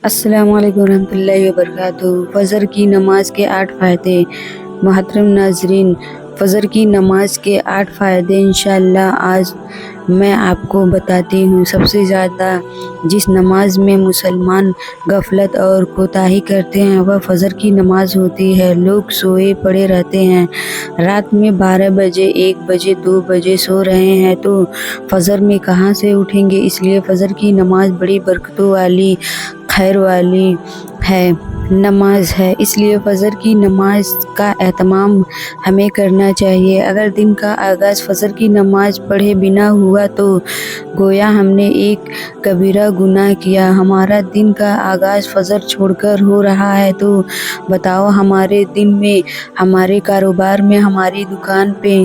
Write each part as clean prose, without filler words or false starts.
अस्सलाम वालेकुम रहमतुल्लाहि व बरकातुहू। फ़जर की नमाज के 8 फ़ायदे। मोहतरम नाज़रीन, फ़जर की नमाज के 8 फ़ायदे इंशाअल्लाह आज मैं आपको बताती हूँ। सबसे ज़्यादा जिस नमाज में मुसलमान गफलत और कोताही करते हैं वह फ़जर की नमाज होती है। लोग सोए पड़े रहते हैं, रात में 12 बजे, 1 बजे, 2 बजे सो रहे हैं तो फ़जर में कहाँ से उठेंगे। इसलिए फ़जर की नमाज बड़ी बरकतों वाली, खैर वाली नमाज है। इसलिए फ़जर की नमाज का एहतमाम हमें करना चाहिए। अगर दिन का आगाज़ फ़जर की नमाज पढ़े बिना हुआ तो गोया हमने एक कबीरा गुनाह किया। हमारा दिन का आगाज़ फ़जर छोड़कर हो रहा है तो बताओ हमारे दिन में, हमारे कारोबार में, हमारी दुकान पे,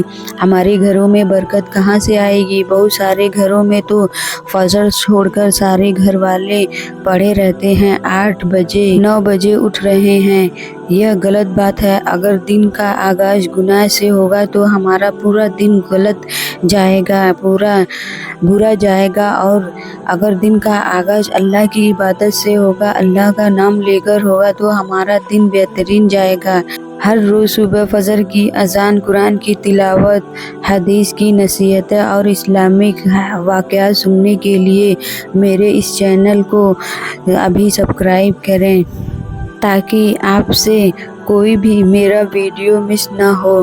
हमारे घरों में बरकत कहाँ से आएगी। बहुत सारे घरों में तो फ़जर छोड़कर सारे घर वाले पड़े रहते हैं, 8 बजे, 9 बजे उठ रहे हैं। यह गलत बात है। अगर दिन का आगाज़ गुनाह से होगा तो हमारा पूरा दिन गलत जाएगा, पूरा बुरा जाएगा। और अगर दिन का आगाज़ अल्लाह की इबादत से होगा, अल्लाह का नाम लेकर होगा तो हमारा दिन बेहतरीन जाएगा। हर रोज़ सुबह फ़जर की अज़ान, कुरान की तिलावत, हदीस की नसीहतें और इस्लामिक वाक़यात सुनने के लिए मेरे इस चैनल को अभी सब्सक्राइब करें ताकि आपसे कोई भी मेरा वीडियो मिस ना हो।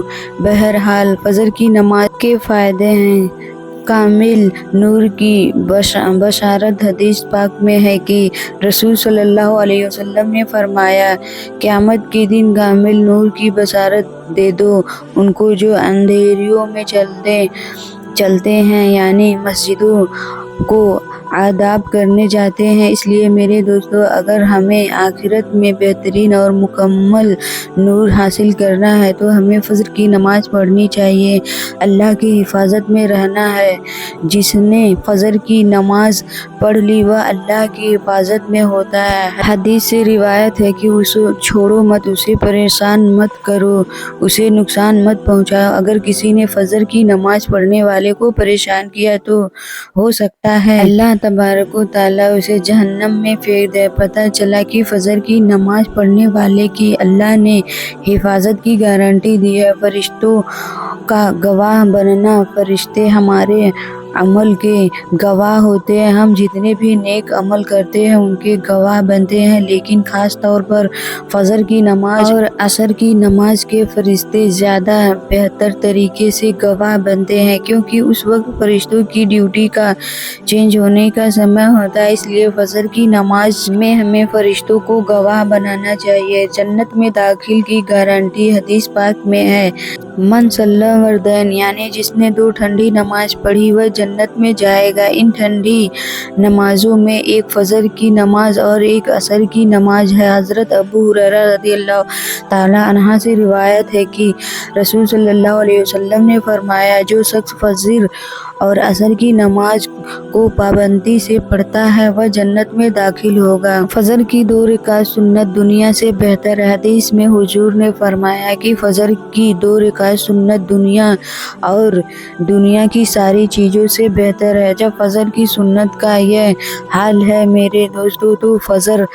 बहरहाल फ़जर की नमाज के फ़ायदे हैं। कामिल नूर की बशारत हदीस पाक में है कि रसूल सल्लल्लाहु अलैहि वसल्लम ने फरमाया, क़यामत के दिन कामिल नूर की बशारत दे दो उनको जो अंधेरियों में चलते हैं, यानी मस्जिदों को आदाब करने जाते हैं। इसलिए मेरे दोस्तों, अगर हमें आखिरत में बेहतरीन और मुकम्मल नूर हासिल करना है तो हमें फ़जर की नमाज पढ़नी चाहिए। अल्लाह की हिफाजत में रहना है। जिसने फ़जर की नमाज पढ़ ली वह अल्लाह की हिफाजत में होता है। हदीस से रिवायत है कि उसे छोड़ो मत, उसे परेशान मत करो, उसे नुकसान मत पहुँचाओ। अगर किसी ने फ़जर की नमाज पढ़ने वाले को परेशान किया तो हो सकता है अल्लाह तबारक व तआला उसे जहन्नम में फेंक दे। पता चला कि फ़जर की नमाज पढ़ने वाले की अल्लाह ने हिफाजत की गारंटी दी है। फरिश्तों का गवाह बनना, फरिश्ते हमारे अमल के गवाह होते हैं। हम जितने भी नेक अमल करते हैं उनके गवाह बनते हैं, लेकिन ख़ास तौर पर फ़जर की नमाज और असर की नमाज के फरिश्ते ज़्यादा बेहतर तरीके से गवाह बनते हैं, क्योंकि उस वक्त फरिश्तों की ड्यूटी का चेंज होने का समय होता है। इसलिए फ़जर की नमाज में हमें फरिश्तों को गवाह बनाना चाहिए। जन्नत में दाखिल की गारंटी हदीस पाक में है, मन सल्ला वर्दैन, यानी जिसने 2 ठंडी नमाज पढ़ी वह जन्नत में जाएगा। इन ठंडी नमाजों में एक फ़जर की नमाज और एक असर की नमाज है। हज़रत अबू हुरैरा रज़ियल्लाहु ताला अन्हा से रिवायत है कि रसूल सल्लल्लाहु अलैहि वसल्लम ने फरमाया, जो शख्स फ़जर और असर की नमाज को पाबंदी से पढ़ता है वह जन्नत में दाखिल होगा। फ़जर की 2 रकात सुन्नत दुनिया से बेहतर है। हदीस में हुजूर ने फरमाया कि फ़जर की 2 रकात सुन्नत दुनिया और दुनिया की सारी चीज़ों से बेहतर है। जब फ़जर की सुन्नत का यह हाल है मेरे दोस्तों, तो फ़जर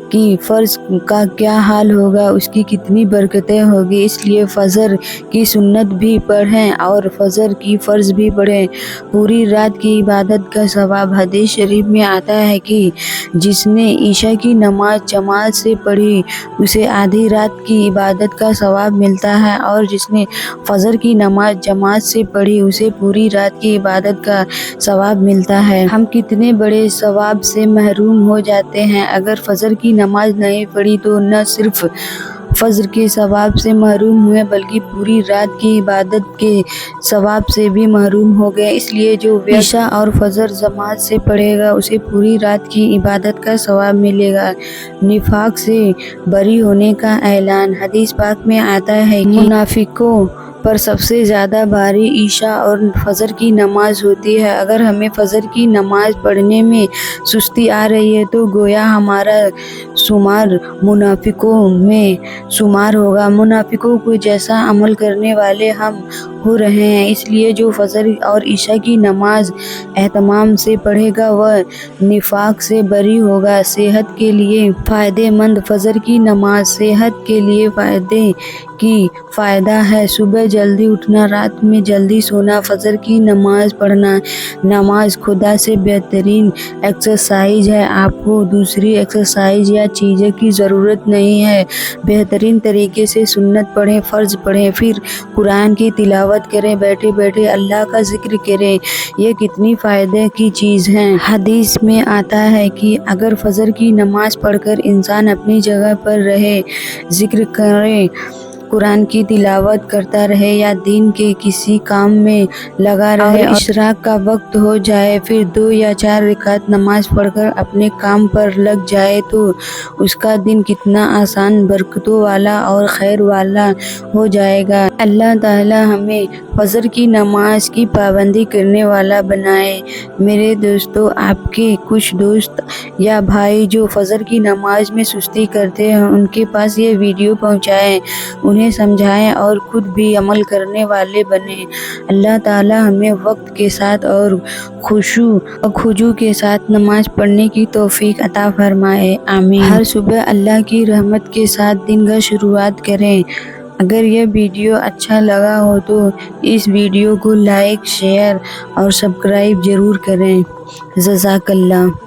की फ़र्ज़ का क्या हाल होगा, उसकी कितनी बरकतें होगी। इसलिए फ़जर की सुन्नत भी पढ़ें और फ़जर की फ़र्ज़ भी पढ़ें। पूरी रात की इबादत का सवाब हदीस शरीफ में आता है कि जिसने ईशा की नमाज जमात से पढ़ी उसे आधी रात की इबादत का सवाब मिलता है, और जिसने फ़जर की नमाज जमात से पढ़ी उसे पूरी रात की इबादत का सवाब मिलता है। हम कितने बड़े सवाब से महरूम हो जाते हैं। अगर फ़जर की नमाज नहीं पढ़ी तो न सिर्फ फ़जर के सवाब से महरूम हुए बल्कि पूरी रात की इबादत के सवाब से भी महरूम हो गए। इसलिए जो ईशा और फ़जर जमात से पढ़ेगा उसे पूरी रात की इबादत का सवाब मिलेगा। निफाक से बरी होने का ऐलान हदीस पाक में आता है कि मुनाफिकों पर सबसे ज़्यादा भारी ईशा और फ़जर की नमाज होती है। अगर हमें फ़जर की नमाज पढ़ने में सुस्ती आ रही है तो गोया हमारा शुमार मुनाफिकों में शुमार होगा। मुनाफिकों को जैसा अमल करने वाले हम हो रहे हैं, इसलिए जो फजर और ईशा की नमाज एहतमाम से पढ़ेगा वह निफाक से बरी होगा। सेहत के लिए फ़ायदेमंद फजर की नमाज सेहत के लिए फ़ायदा है। सुबह जल्दी उठना, रात में जल्दी सोना, फजर की नमाज पढ़ना। नमाज खुदा से बेहतरीन एक्सरसाइज है। आपको दूसरी एक्सरसाइज या चीज़ों की ज़रूरत नहीं है। बेहतरीन तरीके से सुन्नत पढ़ें, फ़र्ज पढ़ें, फिर कुरान की तिलावत करें, बैठे बैठे अल्लाह का जिक्र करें। ये कितनी फ़ायदे की चीज़ है। हदीस में आता है कि अगर फजर की नमाज पढ़कर इंसान अपनी जगह पर रहे, जिक्र करे, कुरान की तिलावत करता रहे या दीन के किसी काम में लगा रहे और इशराक का वक्त हो जाए, फिर 2 या 4 रकात नमाज पढ़कर अपने काम पर लग जाए, तो उसका दिन कितना आसान, बरकतों वाला और खैर वाला हो जाएगा। अल्लाह ताला हमें फजर की नमाज की पाबंदी करने वाला बनाए। मेरे दोस्तों, आपके कुछ दोस्त या भाई जो फजर की नमाज में सुस्ती करते हैं, उनके पास ये वीडियो पहुंचाएं, उन्हें समझाएं और खुद भी अमल करने वाले बने। अल्लाह ताला हमें वक्त के साथ और खुशू के साथ नमाज पढ़ने की तौफीक अता फरमाए, आमीन। हर सुबह अल्लाह की रहमत के साथ दिन का शुरुआत करें। अगर यह वीडियो अच्छा लगा हो तो इस वीडियो को लाइक, शेयर और सब्सक्राइब ज़रूर करें। जज़ाकल्लाह।